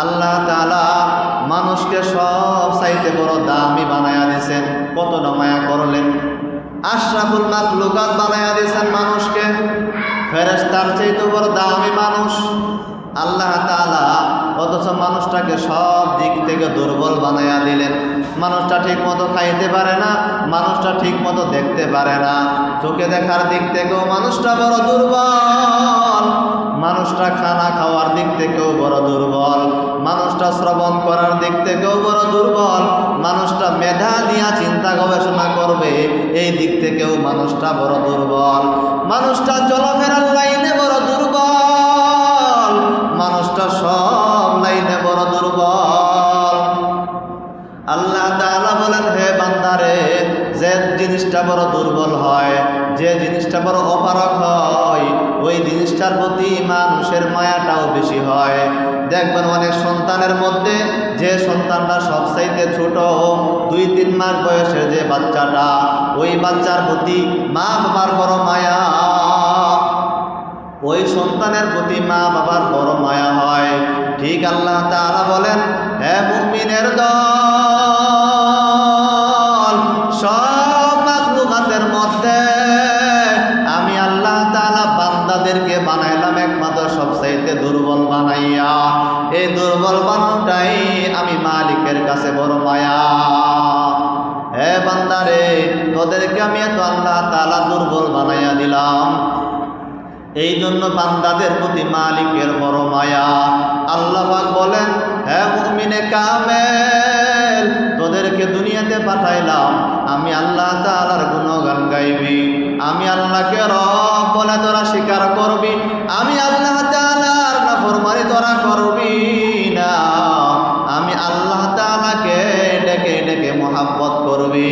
আল্লাহ তাআলা মানুষকে সব চাইতে বড় দামি বানায়া দিয়েছেন। কতটা মায়া করলেন, আশরাফুল মাখলুকাত বানায়া দিয়েছেন মানুষকে, ফেরেশতার চাইতে বড় দামি মানুষ আল্লাহ তাআলা। অথচ মানুষটাকে সব দিক থেকে দুর্বল বানায়া দিলেন। মানুষটা ঠিক মতো খাইতে পারে না, মানুষটা ঠিক মতো দেখতে পারে না, চোখে দেখার দিক থেকেও মানুষটা বড় দুর্বল, মানুষটা খানা খাওয়ার দিক থেকেও বড় দুর্বল, মানুষটা শ্রবণ করার দিক থেকেও বড় দুর্বল, মানুষটা মেধা দিয়া চিন্তা গবেষণা করবে এই দিক থেকেও মানুষটা বড় দুর্বল, মানুষটা চলাফেরার লাইনে বড় দুর্বল, মানুষটা সব লাইনে বড় দুর্বল। আল্লাহ তাআলা বলেন, হে বান্দারে, যে জিনিসটা বড় দুর্বল হয়, যে জিনিসটা বড় অপারগ হয়, ওই জিনিসটার প্রতি মানুষের মায়াটাও বেশি হয়। দেখবেন অনেক সন্তানের মধ্যে যে সন্তানটা সবচাইতে ছোট, 2-3 মাস বয়সের যে বাচ্চাটা, ওই বাচ্চার প্রতি মা বাবার বড় মায়া, ওই সন্তানের প্রতি মা বাবার বড় মায়া হয়। ঠিক আল্লাহ তাআলা বলেন, হে মুমিনের দল, সব মাখলুকাতের মধ্যে আমি আল্লাহ তাআলা বান্দাদেরকে বানাইলাম একমাত্র সবচাইতে দুর্বল বানাইয়া। এই দুর্বল বানানোটাই আমি মালিকের কাছে বড় মায়া। হে বান্দারে, তোদেরকে আমি এত আল্লাহ তাআলা দুর্বল বানাইয়া দিলাম, এই জন্য বান্দাদের প্রতি মালিকের বড় মায়া। আল্লাহ পাক বলেন, হে মুমিনে কামেল, তোদেরকে দুনিয়াতে পাঠাইলাম আমি আল্লাহ তাআলার গুণগান গাইবি, আমি আল্লাহকে রব বলে তোরা স্বীকার করবি, আমি আল্লাহ তাআলার নাফরমানি তোরা করবি না, আমি আল্লাহ তাআলাকে ডেকে ডেকে মুহাব্বত করবি।